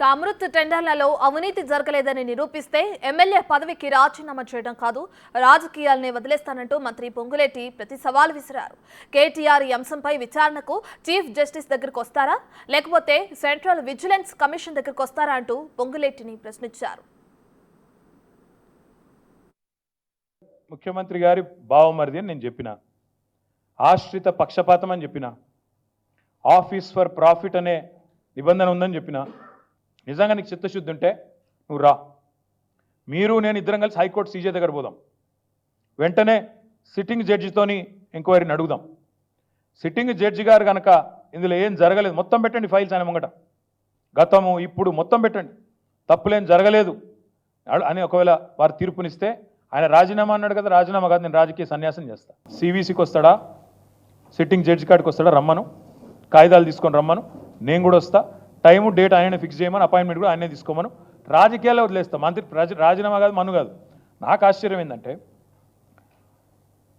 అమృత్ టెండర్లలో అవినీతి జరగలేదని నిరూపిస్తే ఎమ్మెల్యే పదవికి రాజీనామా చేయడం కాదు, రాజకీయాల్ని వదిలేస్తానంటూ మంత్రి పొంగులేటి ప్రతి సవాల్ విసిరారు. కేటీఆర్ ఈ అంశంపై విచారణకు చీఫ్ జస్టిస్ దగ్గరకు వస్తారా, లేకపోతే సెంట్రల్ విజిలెన్స్ కమిషన్ దగ్గరకు వస్తారా అంటూ పొంగులేటిని ప్రశ్నించారు. ముఖ్యమంత్రి గారి బావమరిది అని నేను చెప్పిన, ఆశ్రిత పక్షపాతం అని చెప్పిన, ఆఫీస్ ఫర్ ప్రాఫిట్ అనే నిబంధన ఉందని చెప్పిన. నిజంగా నీకు చిత్తశుద్ధి ఉంటే నువ్వు రా, మీరు నేను ఇద్దరం కలిసి హైకోర్టు సీజే దగ్గర పోదాం, వెంటనే సిట్టింగ్ జడ్జితోని ఎంక్వైరీని అడుగుదాం. సిట్టింగ్ జడ్జి గారు కనుక ఇందులో ఏం జరగలేదు, మొత్తం పెట్టండి ఫైల్స్ ఆయన ముంగట, గతము ఇప్పుడు మొత్తం పెట్టండి, తప్పులేం జరగలేదు అని ఒకవేళ వారు తీర్పునిస్తే ఆయన రాజీనామా అన్నాడు కదా, రాజీనామా కాదు, నేను రాజకీయ సన్యాసం చేస్తా. సివిసికి వస్తాడా, సిట్టింగ్ జడ్జి కాడికి వస్తాడా, రమ్మను, కాగితాలు తీసుకొని రమ్మను, నేను కూడా వస్తా, టైము డేట్ ఆయనే ఫిక్స్ చేయమని, అపాయింట్మెంట్ కూడా ఆయనే తీసుకోమను, రాజకీయాల్లో వదిలేస్తా. మంత్రి రాజీనామా కాదు, మను కాదు. నాకు ఆశ్చర్యం ఏంటంటే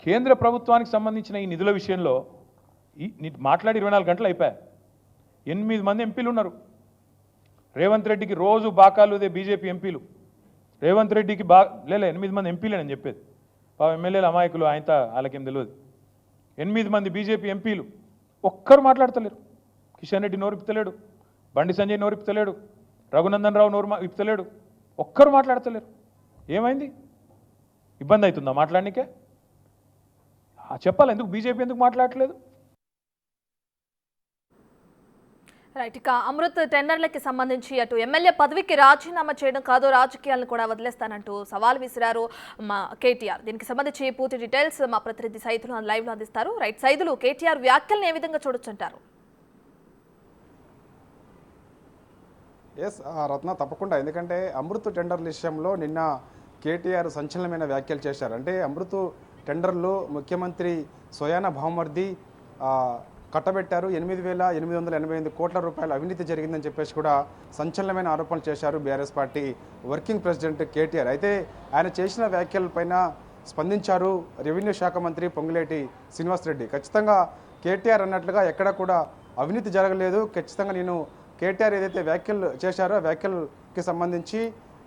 కేంద్ర ప్రభుత్వానికి సంబంధించిన ఈ నిధుల విషయంలో మాట్లాడి 24 గంటలు అయిపోయాయి. 8 మంది ఎంపీలు ఉన్నారు. రేవంత్ రెడ్డికి రోజు బాకాలు ఇదే బీజేపీ ఎంపీలు. రేవంత్ రెడ్డికి 8 మంది ఎంపీలే నేను చెప్పేది, ఎమ్మెల్యేలు అమాయకులు, వాళ్ళకేం తెలియదు. 8 మంది బీజేపీ ఎంపీలు ఒక్కరు మాట్లాడతలేరు. కిషన్ రెడ్డి నోరు ఇప్పుతలేడు, బండి సంజయ్ నోరు ఇప్పుతలేడు, రఘునందన్ రావు నోరు ఇప్పుతలేడు, ఒక్కరు మాట్లాడతలేరు. ఏమైంది? ఇబ్బంది అవుతుందా మాట్లాడనికే? చెప్పాలి, ఎందుకు బీజేపీ ఎందుకు మాట్లాడట్లేదు? రైట్. ఇక అమృత్ టెండర్లకి సంబంధించి అటు ఎమ్మెల్యే పదవికి రాజీనామా చేయడం కాదు, రాజకీయాలను కూడా వదిలేస్తానంటూ సవాల్ విసిరారు మా కేటీఆర్. దీనికి సంబంధించి పూర్తి డీటెయిల్స్ మా ప్రతినిధి సైదులు లైవ్లో అందిస్తారు. రైట్ సైదులు, కేటీఆర్ వ్యాఖ్యలను ఏ విధంగా చూడొచ్చు అంటారు? ఎస్ రత్న, తప్పకుండా. ఎందుకంటే అమృత్ టెండర్ల విషయంలో నిన్న కేటీఆర్ సంచలనమైన వ్యాఖ్యలు చేశారు. అంటే అమృత్ టెండర్లు ముఖ్యమంత్రి సోయానా భావమర్ది కట్టబెట్టారు, 8,888 కోట్ల రూపాయల అవినీతి జరిగిందని చెప్పేసి కూడా సంచలనమైన ఆరోపణలు చేశారు BRS party working president KTR. అయితే ఆయన చేసిన వ్యాఖ్యలపైన స్పందించారు రెవెన్యూ శాఖ మంత్రి పొంగులేటి శ్రీనివాసరెడ్డి. ఖచ్చితంగా కేటీఆర్ అన్నట్లుగా ఎక్కడ కూడా అవినీతి జరగలేదు, ఖచ్చితంగా నేను కేటీఆర్ ఏదైతే వ్యాఖ్యలు చేశారో ఆ వ్యాఖ్యలకి సంబంధించి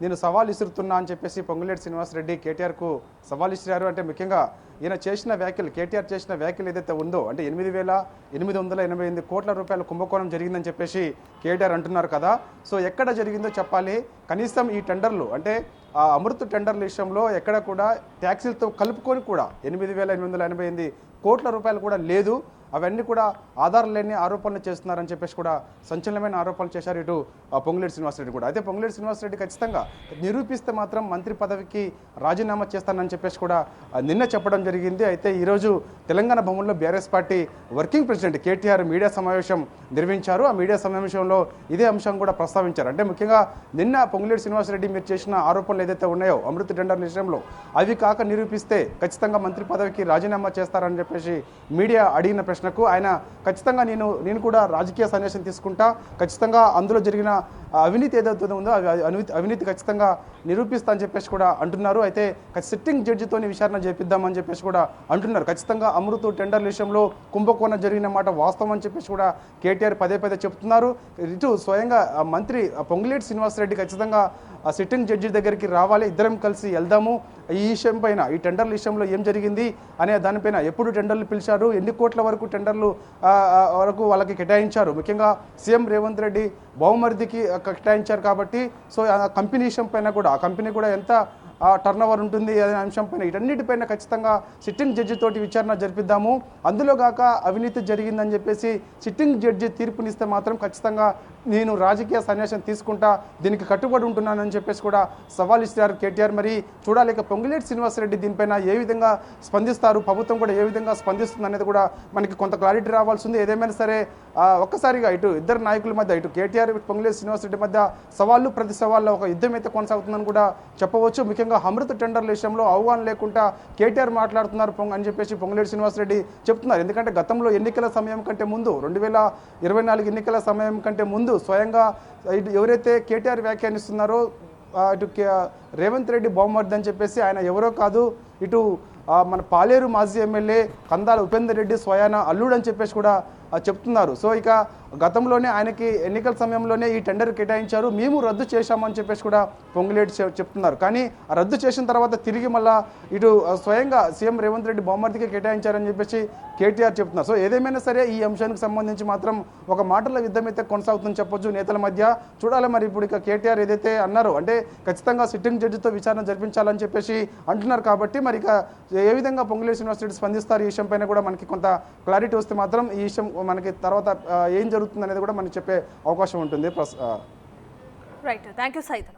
నేను సవాల్ ఇస్తున్నా అని చెప్పేసి పొంగులేటి శ్రీనివాసరెడ్డి కేటీఆర్కు సవాల్ ఇచ్చారు. అంటే ముఖ్యంగా ఈయన చేసిన వ్యాఖ్యలు, కేటీఆర్ చేసిన వ్యాఖ్యలు ఏదైతే ఉందో, అంటే 8,888 కోట్ల రూపాయల కుంభకోణం జరిగిందని చెప్పేసి కేటీఆర్ అంటున్నారు కదా. సో ఎక్కడ జరిగిందో చెప్పాలి. కనీసం ఈ టెండర్లు, అంటే ఆ అమృత్ టెండర్ల విషయంలో ఎక్కడ కూడా ట్యాక్సీలతో కలుపుకొని కూడా 8,888 కోట్ల రూపాయలు కూడా లేదు. అవన్నీ కూడా ఆధారం లేని ఆరోపణలు చేస్తున్నారని చెప్పేసి కూడా సంచలనమైన ఆరోపణలు చేశారు ఇటు పొంగులేటి శ్రీనివాసరెడ్డి కూడా. అయితే పొంగులేటి శ్రీనివాసరెడ్డి ఖచ్చితంగా నిరూపిస్తే మాత్రం మంత్రి పదవికి రాజీనామా చేస్తానని చెప్పేసి కూడా నిన్న చెప్పడం జరిగింది. అయితే ఈరోజు తెలంగాణ భవన్లో BRS party working president KTR media సమావేశం నిర్వహించారు. ఆ మీడియా సమావేశంలో ఇదే అంశం కూడా ప్రస్తావించారు. అంటే ముఖ్యంగా నిన్న పొంగులేటి శ్రీనివాసరెడ్డి మీరు చేసిన ఆరోపణలు ఏదైతే ఉన్నాయో అమృత్ టెండర్ల విషయంలో, అవి కాక నిరూపిస్తే ఖచ్చితంగా మంత్రి పదవికి రాజీనామా చేస్తారని చెప్పేసి మీడియా అడిగిన ప్రశ్నకు ఆయన ఖచ్చితంగా నేను కూడా రాజకీయ సన్యాసం తీసుకుంటా, ఖచ్చితంగా అందులో జరిగిన అవినీతి ఏదైతే ఉందో అవినీతి ఖచ్చితంగా నిరూపిస్తా అని చెప్పేసి కూడా అంటున్నారు. అయితే సిట్టింగ్ జడ్జితోని విచారణ చేపిద్దామని చెప్పేసి కూడా అంటున్నారు. ఖచ్చితంగా అమృత్ టెండర్ల విషయంలో కుంభకోణం జరిగిన మాట వాస్తవం అని చెప్పేసి కూడా కేటీఆర్ పదే చెప్తున్నారు. ఇటు స్వయంగా మంత్రి పొంగులేటి శ్రీనివాసరెడ్డి ఖచ్చితంగా సిట్టింగ్ జడ్జి దగ్గరికి రావాలి, ఇద్దరం కలిసి వెళ్దాము, ఈ విషయం పైన, ఈ టెండర్ల విషయంలో ఏం జరిగింది అనే దానిపైన, ఎప్పుడు టెండర్లు పిలిచారు, ఎన్ని కోట్ల వరకు టెండర్లు వరకు వాళ్ళకి కేటాయించారు, ముఖ్యంగా సీఎం రేవంత్ రెడ్డి బహుమర్దికి కేటాయించారు కాబట్టి, సో ఆ కంపెనీ విషయం పైన కూడా, ఆ కంపెనీ కూడా ఎంత టర్న్ ఓవర్ ఉంటుంది అనే అంశం పైన, వీటన్నిటిపైన ఖచ్చితంగా సిట్టింగ్ జడ్జి తోటి విచారణ జరిపిద్దాము. అందులో కాక అవినీతి జరిగిందని చెప్పేసి సిట్టింగ్ జడ్జి తీర్పునిస్తే మాత్రం ఖచ్చితంగా నేను రాజకీయ సన్యాసం తీసుకుంటా, దీనికి కట్టుబడి ఉంటున్నానని చెప్పేసి కూడా సవాల్ ఇస్తారు కేటీఆర్. మరి చూడాలి పొంగులేటి శ్రీనివాసరెడ్డి దీనిపైన ఏ విధంగా స్పందిస్తారు, ప్రభుత్వం కూడా ఏ విధంగా స్పందిస్తుంది అనేది కూడా మనకి కొంత క్లారిటీ రావాల్సి ఉంది. ఏదేమైనా సరే ఒక్కసారిగా ఇటు ఇద్దరు నాయకుల మధ్య, ఇటు కేటీఆర్ పొంగులేటి శ్రీనివాసరెడ్డి మధ్య సవాళ్ళు ప్రతి సవాల్లో ఒక యుద్ధం అయితే కొనసాగుతుందని కూడా చెప్పవచ్చు. ముఖ్యంగా అమృత్ టెండర్ల విషయంలో అవగాహన లేకుండా కేటీఆర్ మాట్లాడుతున్నారు అని చెప్పేసి పొంగులేటి శ్రీనివాసరెడ్డి చెప్తున్నారు. ఎందుకంటే గతంలో ఎన్నికల సమయం కంటే ముందు, 2024 ఎన్నికల సమయం కంటే ముందు స్వయంగా ఎవరైతే కేటీఆర్ వ్యాఖ్యానిస్తున్నారో ఇటు రేవంత్ రెడ్డి బహుమర్ది అని చెప్పేసి, ఆయన ఎవరో కాదు, ఇటు మన పాలేరు మాజీ ఎమ్మెల్యే కందాల ఉపేందర్ రెడ్డి స్వయాన అల్లుడు అని చెప్పేసి కూడా చెప్తున్నారు. సో ఇక గతంలోనే ఆయనకి ఎన్నికల సమయంలోనే ఈ టెండర్ కేటాయించారు, మేము రద్దు చేశామని చెప్పేసి కూడా పొంగులేటి చెప్తున్నారు. కానీ ఆ రద్దు చేసిన తర్వాత తిరిగి మళ్ళా ఇటు స్వయంగా సీఎం రేవంత్ రెడ్డి బామ్మర్దికి కేటాయించారని చెప్పేసి కేటీఆర్ చెప్తున్నారు. సో ఏదేమైనా సరే ఈ అంశానికి సంబంధించి మాత్రం ఒక మాటల యుద్ధం అయితే కొనసాగుతుందని చెప్పొచ్చు నేతల మధ్య. చూడాలి మరి ఇప్పుడు ఇక కేటీఆర్ ఏదైతే అన్నారో అంటే ఖచ్చితంగా సిట్టింగ్ జడ్జితో విచారణ జరిపించాలని చెప్పేసి అంటున్నారు. కాబట్టి మరి ఇక ఏ విధంగా పొంగులేటి శ్రీనివాసరెడ్డి స్పందిస్తారు ఈ విషయం పైన కూడా మనకి కొంత క్లారిటీ వస్తే మాత్రం ఈ విషయం మనకి తర్వాత ఏం జరుగుతుంది అనేది కూడా మనకి చెప్పే అవకాశం ఉంటుంది. Right, thank you సైదల్.